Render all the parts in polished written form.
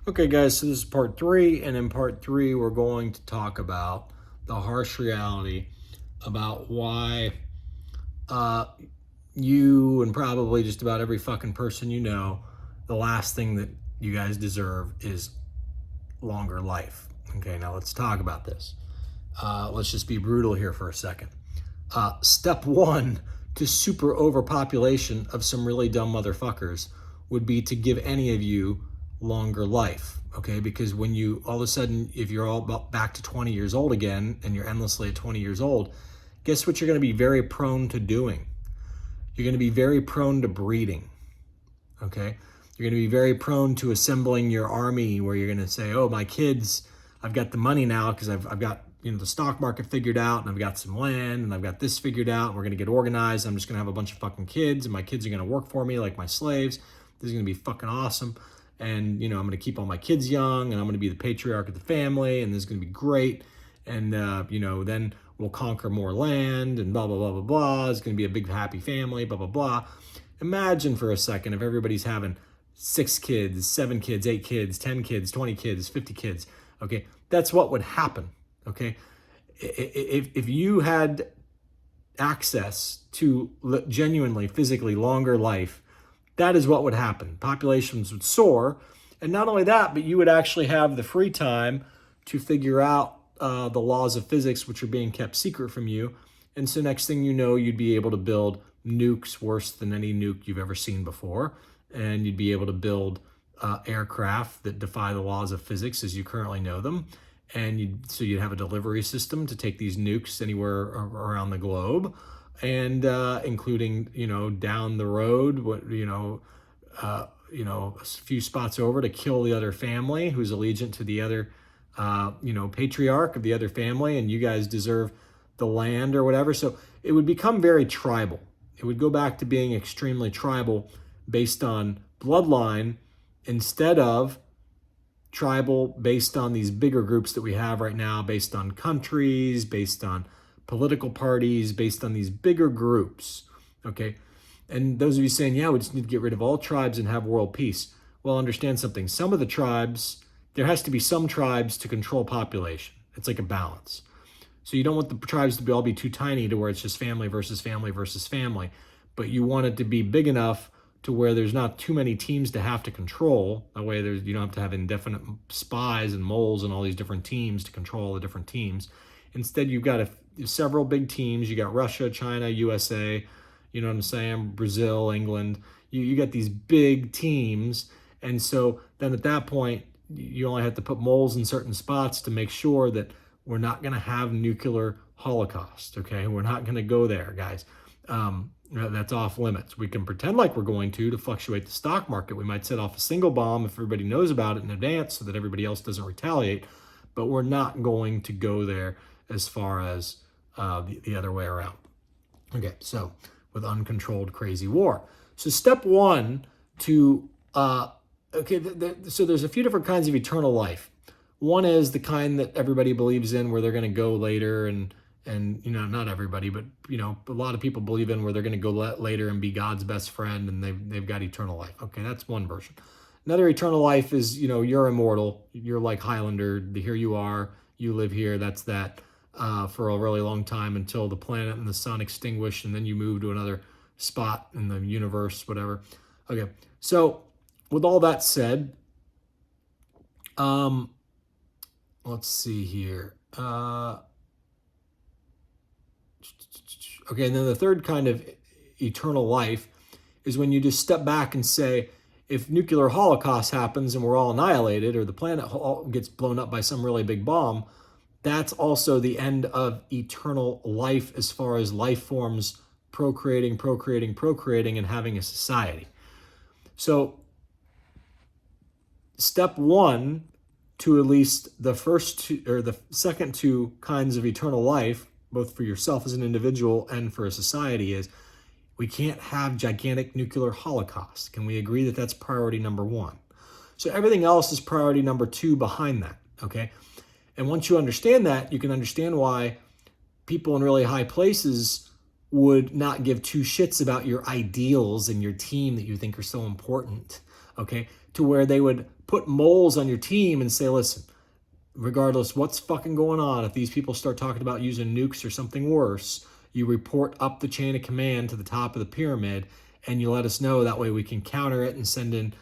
Okay, guys, so this is part three, and in part three, we're going to talk about the harsh reality about why uh, you and probably just about every fucking person you know, the last thing that you guys deserve is longer life. Okay, now let's talk about this. Let's just be brutal here for a second. Step one to super overpopulation of some really dumb motherfuckers would be to give any of you longer life. Okay, because when you all of a sudden, if you're all back to 20 years old again and you're endlessly at 20 years old, guess what you're going to be very prone to doing? You're going to be very prone to breeding. Okay, you're going to be very prone to assembling your army where you're going to say, oh, my kids, I've got the money now because I've got the stock market figured out, and I've got some land, and I've got this figured out, and we're going to get organized. I'm just going to have a bunch of fucking kids, and my kids are going to work for me like my slaves. This is going to be fucking awesome. And, I'm going to keep all my kids young, and I'm going to be the patriarch of the family, and this is going to be great. And, then we'll conquer more land, and blah, blah, blah, blah, blah. It's going to be a big, happy family, blah, blah, blah. Imagine for a second if everybody's having 6 kids, 7 kids, 8 kids, 10 kids, 20 kids, 50 kids. Okay, that's what would happen. Okay, if you had access to genuinely, physically longer life, that is what would happen. Populations would soar. And not only that, but you would actually have the free time to figure out the laws of physics, which are being kept secret from you. And so next thing you know, you'd be able to build nukes worse than any nuke you've ever seen before. And you'd be able to build aircraft that defy the laws of physics as you currently know them. And you'd have a delivery system to take these nukes anywhere around the globe, and including down the road, a few spots over to kill the other family who's allegiant to the other patriarch of the other family, and you guys deserve the land or whatever. So it would become very tribal. It would go back to being extremely tribal based on bloodline instead of tribal based on these bigger groups that we have right now, based on countries, based on political parties, based on these bigger groups. Okay. And those of you saying, yeah, we just need to get rid of all tribes and have world peace. Well, understand something. Some of the tribes, there has to be some tribes to control population. It's like a balance. So you don't want the tribes to all be too tiny to where it's just family versus family versus family, but you want it to be big enough to where there's not too many teams to have to control. That way you don't have to have indefinite spies and moles and all these different teams to control all the different teams. Instead, you've got several big teams. You got Russia, China, USA, you know what I'm saying, Brazil, England. You got these big teams. And so then at that point, you only have to put moles in certain spots to make sure that we're not going to have nuclear holocaust, okay? We're not going to go there, guys. That's off limits. We can pretend like we're going to fluctuate the stock market. We might set off a single bomb if everybody knows about it in advance so that everybody else doesn't retaliate, but we're not going to go there as far as the other way around. Okay, so with uncontrolled crazy war. So step one to, so there's a few different kinds of eternal life. One is the kind that everybody believes in where they're going to go later and not everybody, but a lot of people believe in where they're going to go later and be God's best friend, and they've got eternal life. Okay, that's one version. Another eternal life is you're immortal. You're like Highlander. Here you are. You live here. That's that for a really long time until the planet and the sun extinguish, and then you move to another spot in the universe, whatever. Okay, so with all that said, let's see here. Okay, and then the third kind of eternal life is when you just step back and say, if nuclear holocaust happens and we're all annihilated, or the planet gets blown up by some really big bomb, that's also the end of eternal life as far as life forms procreating, and having a society. So step one to at least the first two, or the second two kinds of eternal life, both for yourself as an individual and for a society, is we can't have gigantic nuclear holocaust. Can we agree that that's priority number one? So everything else is priority number two behind that, okay? And once you understand that, you can understand why people in really high places would not give two shits about your ideals and your team that you think are so important. okay, to where they would put moles on your team and say, listen, regardless what's fucking going on, if these people start talking about using nukes or something worse, you report up the chain of command to the top of the pyramid and you let us know. That way we can counter it and send in,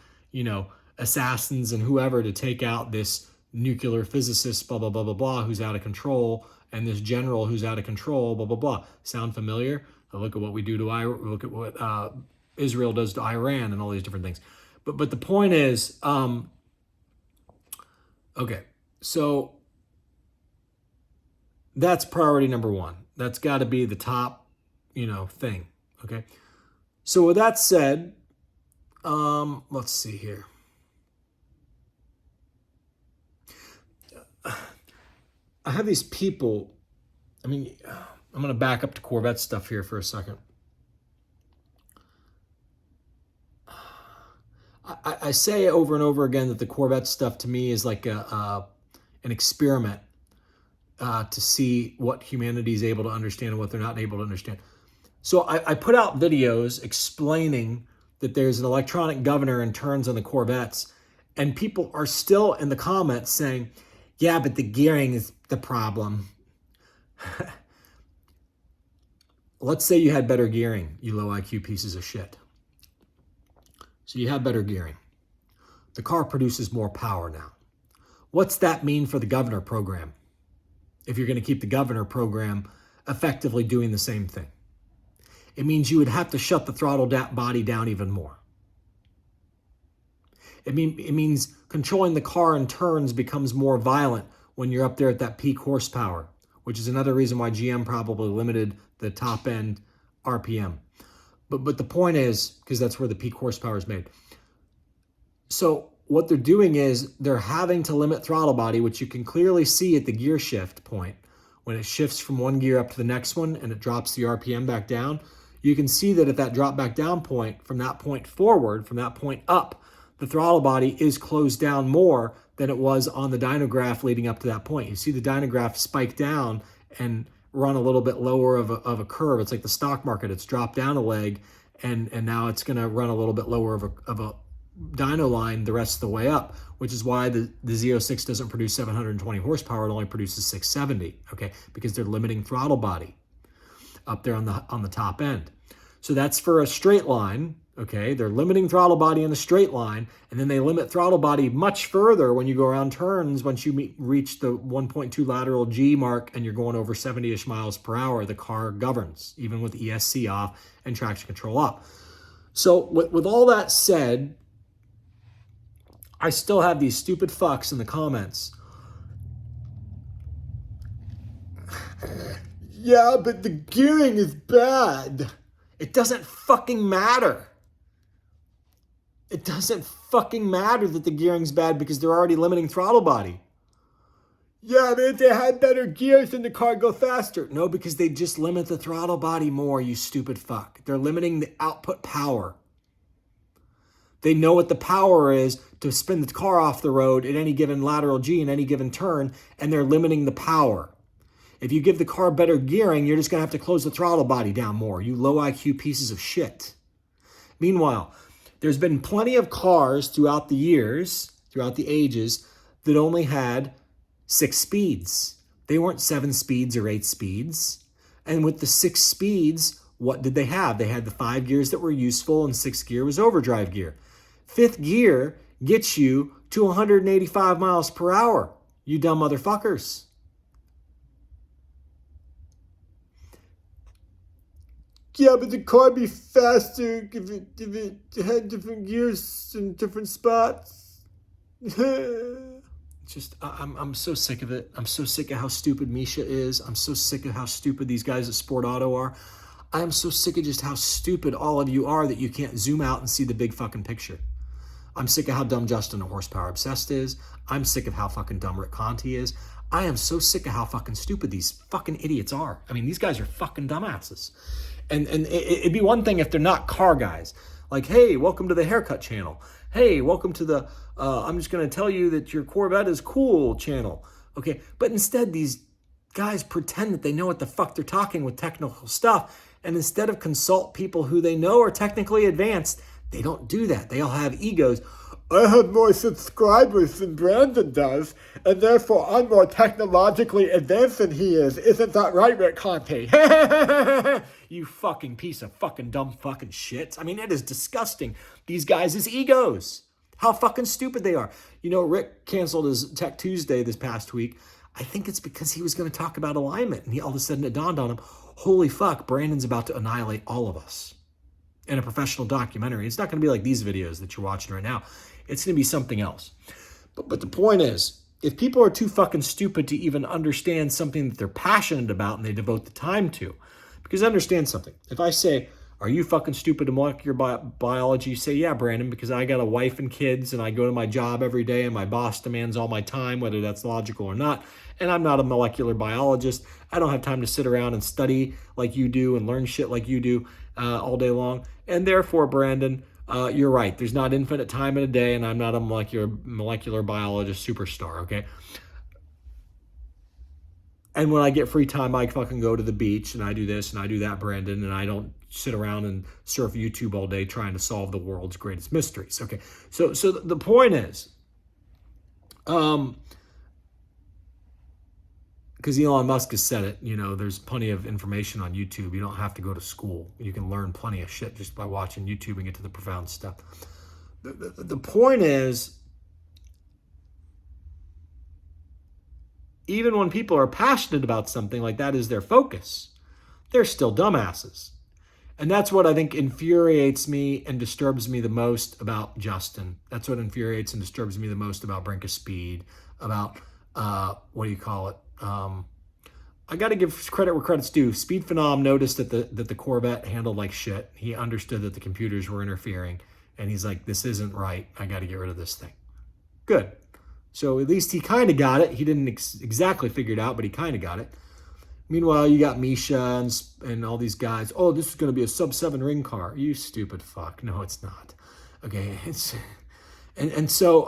assassins and whoever to take out this nuclear physicist, blah, blah, blah, blah, blah, who's out of control, and this general who's out of control, blah, blah, blah. Sound familiar? Look at what we do to Iran, look at what Israel does to Iran and all these different things. But the point is, okay, so that's priority number one. That's got to be the top, thing, okay? So with that said, let's see here. I have these people, I'm going to back up to Corvette stuff here for a second. I say over and over again that the Corvette stuff to me is like an experiment to see what humanity is able to understand and what they're not able to understand. So I put out videos explaining that there's an electronic governor and turns on the Corvettes, and people are still in the comments saying, yeah, but the gearing is the problem. Let's say you had better gearing, you low IQ pieces of shit. So you have better gearing. The car produces more power now. What's that mean for the governor program? If you're going to keep the governor program effectively doing the same thing, it means you would have to shut the throttle body down even more. It means controlling the car in turns becomes more violent when you're up there at that peak horsepower, which is another reason why GM probably limited the top end RPM. But the point is, because that's where the peak horsepower is made. So what they're doing is they're having to limit throttle body, which you can clearly see at the gear shift point. When it shifts from one gear up to the next one and it drops the RPM back down, you can see that at that drop back down point, from that point forward, from that point up, the throttle body is closed down more than it was on the dynograph leading up to that point. You see the dynograph spike down and run a little bit lower of a curve. It's like the stock market. It's dropped down a leg, and now it's going to run a little bit lower of a dyno line the rest of the way up, which is why the Z06 doesn't produce 720 horsepower. It only produces 670, okay? Because they're limiting throttle body up there on the top end. So that's for a straight line, okay? They're limiting throttle body in the straight line, and then they limit throttle body much further when you go around turns. Once you reach the 1.2 lateral G mark and you're going over 70-ish miles per hour, the car governs, even with ESC off and traction control off. So with all that said, I still have these stupid fucks in the comments. Yeah, but the gearing is bad. It doesn't fucking matter. It doesn't fucking matter that the gearing's bad because they're already limiting throttle body. Yeah, but if they had better gears, then the car would go faster. No, because they just limit the throttle body more, you stupid fuck. They're limiting the output power. They know what the power is to spin the car off the road at any given lateral G in any given turn, and they're limiting the power. If you give the car better gearing, you're just going to have to close the throttle body down more, you low IQ pieces of shit. Meanwhile, there's been plenty of cars throughout the years, throughout the ages, that only had 6 speeds. They weren't 7 speeds or 8 speeds. And with the 6 speeds, what did they have? They had the 5 gears that were useful, and 6th gear was overdrive gear. 5th gear gets you to 185 miles per hour, you dumb motherfuckers. Yeah, but the car would be faster if it had different gears in different spots. Just, I'm so sick of it. I'm so sick of how stupid Misha is. I'm so sick of how stupid these guys at Sport Auto are. I am so sick of just how stupid all of you are that you can't zoom out and see the big fucking picture. I'm sick of how dumb Justin at Horsepower Obsessed is. I'm sick of how fucking dumb Rick Conti is. I am so sick of how fucking stupid these fucking idiots are. I mean, these guys are fucking dumbasses. And it'd be one thing if they're not car guys. Like, hey, welcome to the haircut channel. Hey, welcome to the, I'm just going to tell you that your Corvette is cool channel. Okay, but instead these guys pretend that they know what the fuck they're talking with technical stuff. And instead of consult people who they know are technically advanced, they don't do that. They all have egos. I have more subscribers than Brandon does, and therefore I'm more technologically advanced than he is. Isn't that right, Rick Conti? You fucking piece of fucking dumb fucking shit. I mean, it is disgusting. These guys' egos. How fucking stupid they are. You know, Rick canceled his Tech Tuesday this past week. I think it's because he was going to talk about alignment, and all of a sudden it dawned on him, holy fuck, Brandon's about to annihilate all of us in a professional documentary. It's not going to be like these videos that you're watching right now. It's going to be something else. But the point is, if people are too fucking stupid to even understand something that they're passionate about and they devote the time to, because understand something. If I say, are you fucking stupid to molecular biology? You say, yeah, Brandon, because I got a wife and kids and I go to my job every day and my boss demands all my time, whether that's logical or not. And I'm not a molecular biologist. I don't have time to sit around and study like you do and learn shit like you do all day long. And therefore, Brandon, you're right. There's not infinite time in a day, and I'm not a molecular biologist superstar, okay? And when I get free time, I fucking go to the beach, and I do this, and I do that, Brandon, and I don't sit around and surf YouTube all day trying to solve the world's greatest mysteries, okay? So the point is, because Elon Musk has said it, you know, there's plenty of information on YouTube. You don't have to go to school. You can learn plenty of shit just by watching YouTube and get to the profound stuff. The point is, even when people are passionate about something like that is their focus, they're still dumbasses. And that's what I think infuriates me and disturbs me the most about Justin. That's what infuriates and disturbs me the most about Brink of Speed, about, what do you call it? I got to give credit where credit's due. Speed Phenom noticed that the Corvette handled like shit. He understood that the computers were interfering, and he's like, this isn't right. I got to get rid of this thing. Good. So at least he kind of got it. He didn't exactly figure it out, but he kind of got it. Meanwhile, you got Misha and all these guys. Oh, this is going to be a sub-7 ring car. You stupid fuck. No, it's not. Okay. And so,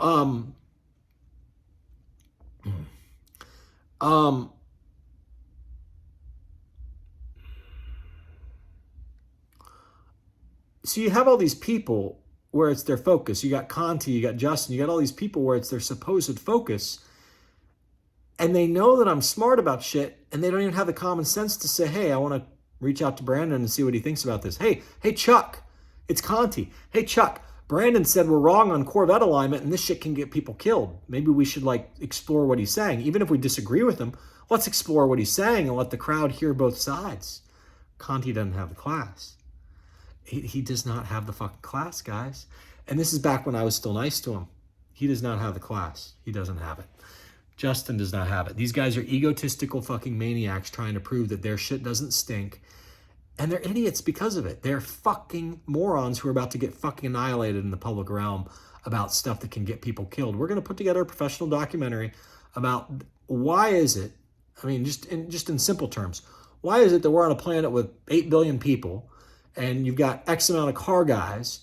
so you have all these people where it's their focus. You got Conti, you got Justin, you got all these people where it's their supposed focus. And they know that I'm smart about shit, and they don't even have the common sense to say, hey, I want to reach out to Brandon and see what he thinks about this. Hey, Chuck, it's Conti. Hey, Chuck, Brandon said we're wrong on Corvette alignment, and this shit can get people killed. Maybe we should, explore what he's saying. Even if we disagree with him, let's explore what he's saying and let the crowd hear both sides. Conti doesn't have the class. He does not have the fucking class, guys. And this is back when I was still nice to him. He does not have the class. He doesn't have it. Justin does not have it. These guys are egotistical fucking maniacs trying to prove that their shit doesn't stink. And they're idiots because of it. They're fucking morons who are about to get fucking annihilated in the public realm about stuff that can get people killed. We're going to put together a professional documentary about why is it, I mean, just in simple terms, why is it that we're on a planet with 8 billion people and you've got X amount of car guys,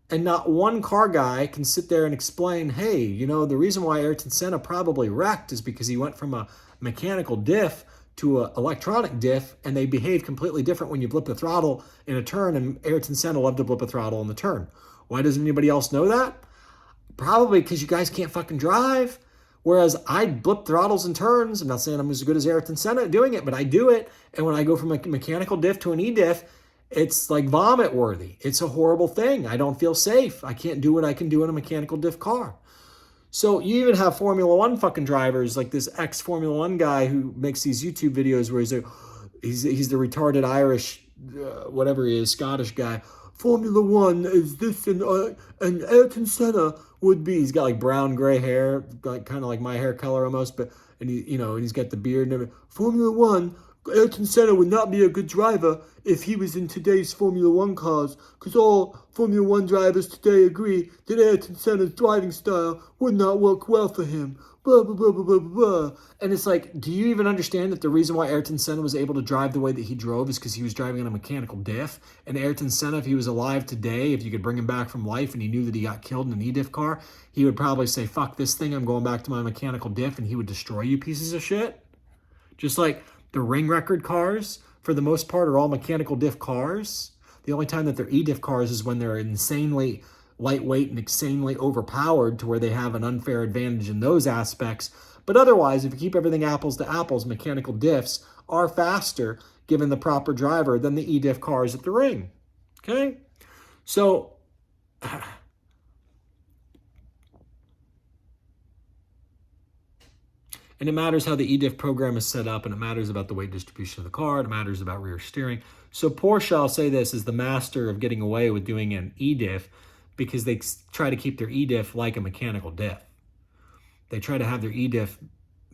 and not one car guy can sit there and explain, hey, you know, the reason why Ayrton Senna probably wrecked is because he went from a mechanical diff to an electronic diff, and they behave completely different when you blip the throttle in a turn, and Ayrton Senna loved to blip a throttle in the turn. Why doesn't anybody else know that? Probably because you guys can't fucking drive. Whereas I blip throttles and turns. I'm not saying I'm as good as Ayrton Senna doing it, but I do it. And when I go from a mechanical diff to an E-diff, it's like vomit worthy. It's a horrible thing. I don't feel safe. I can't do what I can do in a mechanical diff car. So you even have Formula One fucking drivers, like this ex-Formula One guy who makes these YouTube videos where he's the retarded Irish, whatever he is, Scottish guy. Formula One is this, and Ayrton Senna would be. He's got like brown gray hair, like kind of like my hair color almost, but and he's got the beard and everything. Formula One. Ayrton Senna would not be a good driver if he was in today's Formula One cars, because all Formula One drivers today agree that Ayrton Senna's driving style would not work well for him. Blah, blah, blah, blah, blah, blah. And it's like, do you even understand that the reason why Ayrton Senna was able to drive the way that he drove is because he was driving in a mechanical diff? And Ayrton Senna, if he was alive today, if you could bring him back from life and he knew that he got killed in an E-diff car, he would probably say, fuck this thing, I'm going back to my mechanical diff, and he would destroy you pieces of shit. Just like the ring record cars, for the most part, are all mechanical diff cars. The only time that they're E-diff cars is when they're insanely lightweight and insanely overpowered to where they have an unfair advantage in those aspects. But otherwise, if you keep everything apples to apples, mechanical diffs are faster, given the proper driver, than the e-diff cars at the ring. Okay? So, and it matters how the e-diff program is set up, and it matters about the weight distribution of the car, it matters about rear steering. So Porsche, I'll say this, is the master of getting away with doing an e-diff because they try to keep their e-diff like a mechanical diff. They try to have their e-diff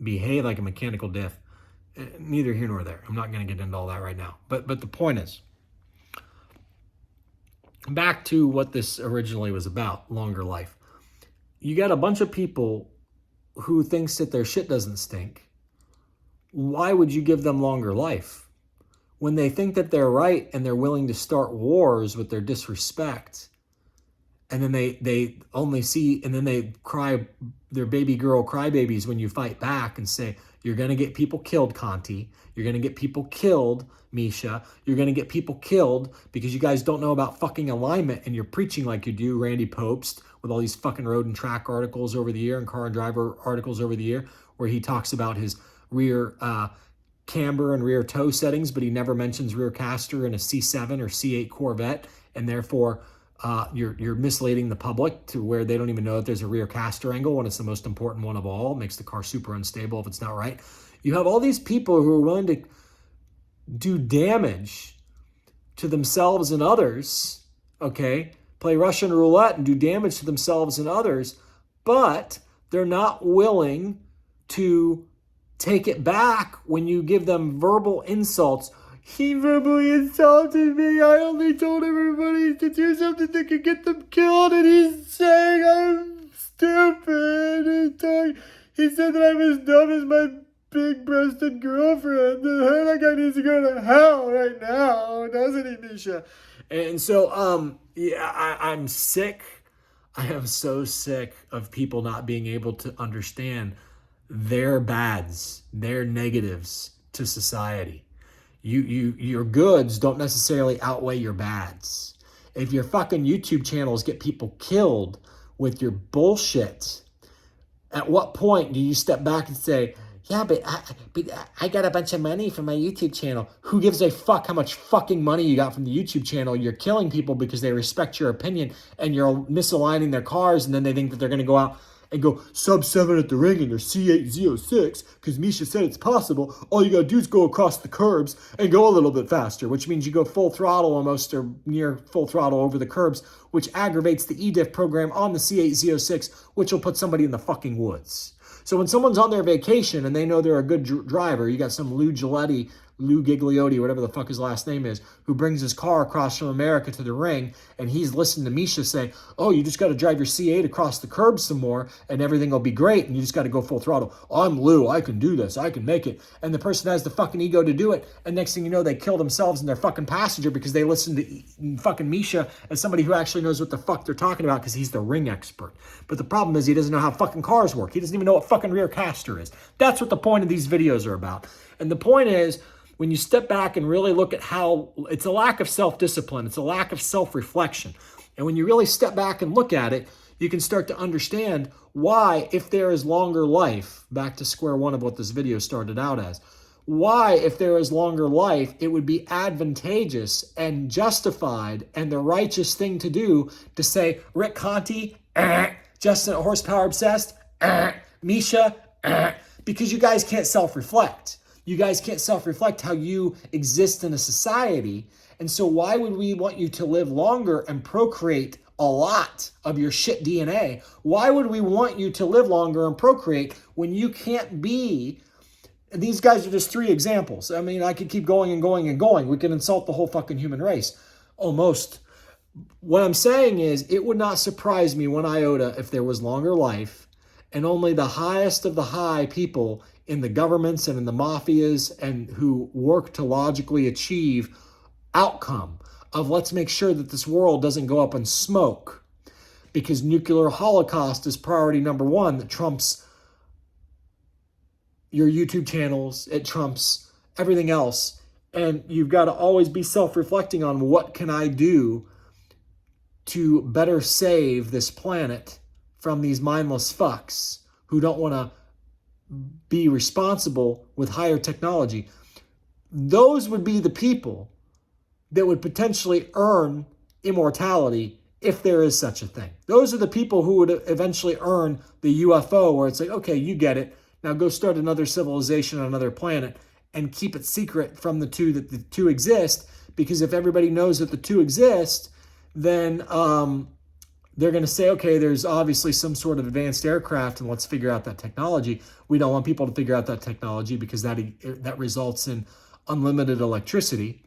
behave like a mechanical diff. Neither here nor there. I'm not going to get into all that right now. But the point is, back to what this originally was about, longer life. You got a bunch of people who thinks that their shit doesn't stink. Why would you give them longer life? When they think that they're right and they're willing to start wars with their disrespect, and then they only see, and then they cry, their baby girl crybabies when you fight back and say, you're going to get people killed, Conti. You're going to get people killed, Misha. You're going to get people killed because you guys don't know about fucking alignment, and you're preaching like you do, Randy Popst, with all these fucking road and track articles over the year and car and driver articles over the year where he talks about his rear camber and rear toe settings, but he never mentions rear caster in a C7 or C8 Corvette, and therefore you're misleading the public to where they don't even know that there's a rear caster angle when it's the most important one of all. It makes the car super unstable if it's not right. You have all these people who are willing to do damage to themselves and others, okay? Play Russian roulette and do damage to themselves and others, but they're not willing to take it back when you give them verbal insults. He verbally insulted me. I only told everybody to do something that could get them killed, and he's saying I'm stupid. He said that I'm as dumb as my big-breasted girlfriend. That guy needs to go to hell right now, doesn't he, Misha? And so, yeah, I'm sick. I am so sick of people not being able to understand their bads, their negatives to society. Your goods don't necessarily outweigh your bads. If your fucking YouTube channels get people killed with your bullshit, at what point do you step back and say, yeah, but I got a bunch of money from my YouTube channel. Who gives a fuck how much fucking money you got from the YouTube channel? You're killing people because they respect your opinion, and you're misaligning their cars, and then they think that they're going to go out and go sub 7 at the ring in their C8 Z06 because Misha said it's possible. All you got to do is go across the curbs and go a little bit faster, which means you go full throttle almost, or near full throttle over the curbs, which aggravates the e-diff program on the C8 Z06, which will put somebody in the fucking woods. So when someone's on their vacation and they know they're a good driver, you got some Lou Gigliotti, whatever the fuck his last name is, who brings his car across from America to the ring, and he's listening to Misha say, oh, you just got to drive your C8 across the curb some more, and everything will be great, and you just got to go full throttle. I'm Lou, I can do this, I can make it. And the person has the fucking ego to do it, and next thing you know, they kill themselves and their fucking passenger because they listen to fucking Misha as somebody who actually knows what the fuck they're talking about because he's the ring expert. But the problem is he doesn't know how fucking cars work. He doesn't even know what fucking rear caster is. That's what the point of these videos are about. And the point is, when you step back and really look at how it's a lack of self-discipline, it's a lack of self-reflection. And when you really step back and look at it, you can start to understand why, if there is longer life, back to square one of what this video started out as, why, if there is longer life, it would be advantageous and justified and the righteous thing to do to say, Rick Conti, Justin Horsepower Obsessed, Misha, because you guys can't self-reflect. You guys can't self-reflect how you exist in a society. And so why would we want you to live longer and procreate a lot of your shit DNA? Why would we want you to live longer and procreate when you can't be? These guys are just 3 examples. I mean, I could keep going and going and going. We can insult the whole fucking human race. Almost. What I'm saying is, it would not surprise me one iota if there was longer life and only the highest of the high people in the governments and in the mafias and who work to logically achieve outcome of let's make sure that this world doesn't go up in smoke because nuclear holocaust is priority number 1 that trumps your YouTube channels, it trumps everything else. And you've got to always be self-reflecting on what can I do to better save this planet from these mindless fucks who don't want to be responsible with higher technology. Those would be the people that would potentially earn immortality if there is such a thing. Those are the people who would eventually earn the UFO, where it's like, okay, you get it. Now go start another civilization on another planet and keep it secret from the two that the two exist. Because if everybody knows that the two exist, then they're going to say, okay, there's obviously some sort of advanced aircraft, and let's figure out that technology. We don't want people to figure out that technology because that results in unlimited electricity.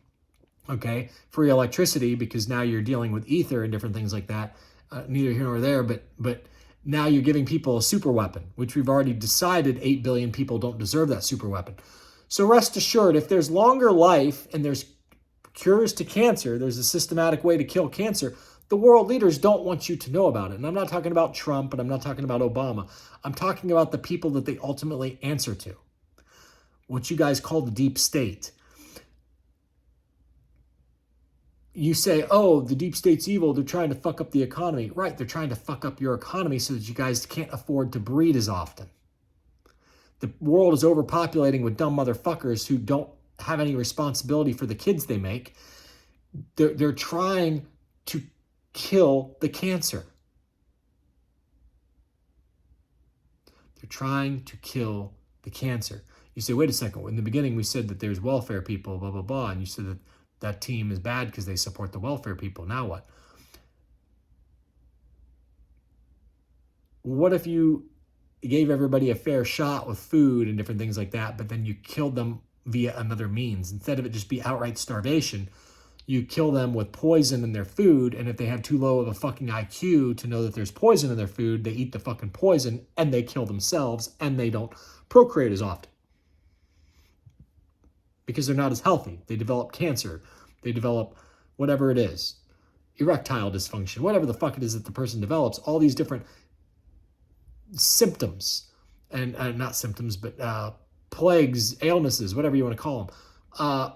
Okay, free electricity, because now you're dealing with ether and different things like that. Neither here nor there, but now you're giving people a super weapon, which we've already decided 8 billion people don't deserve that super weapon. So rest assured, if there's longer life and there's cures to cancer, there's a systematic way to kill cancer, the world leaders don't want you to know about it. And I'm not talking about Trump, and I'm not talking about Obama. I'm talking about the people that they ultimately answer to, what you guys call the deep state. You say, oh, the deep state's evil. They're trying to fuck up the economy. Right, they're trying to fuck up your economy so that you guys can't afford to breed as often. The world is overpopulating with dumb motherfuckers who don't have any responsibility for the kids they make. They're trying to kill the cancer. They're trying to kill the cancer. You say, wait a second. In the beginning, we said that there's welfare people, blah, blah, blah. And you said that that team is bad because they support the welfare people. Now what? What if you gave everybody a fair shot with food and different things like that, but then you killed them via another means? Instead of it just be outright starvation, you kill them with poison in their food, and if they have too low of a fucking IQ to know that there's poison in their food, they eat the fucking poison and they kill themselves, and they don't procreate as often because they're not as healthy. They develop cancer. They develop whatever it is, erectile dysfunction, whatever the fuck it is that the person develops, all these different symptoms, and not symptoms, but plagues, illnesses, whatever you want to call them.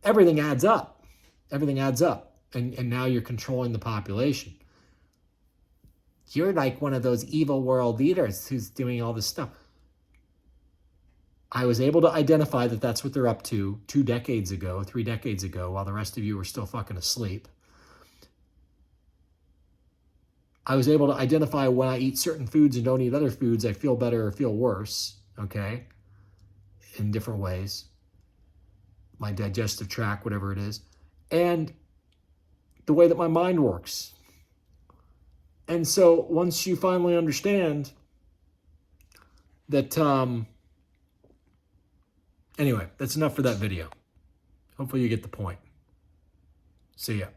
Everything adds up. Everything adds up. And now you're controlling the population. You're like one of those evil world leaders who's doing all this stuff. I was able to identify that that's what they're up to 2 decades ago, 3 decades ago, while the rest of you were still fucking asleep. I was able to identify when I eat certain foods and don't eat other foods, I feel better or feel worse, okay, in different ways. My digestive tract, whatever it is. And the way that my mind works. And so once you finally understand that, anyway, that's enough for that video. Hopefully you get the point. See ya.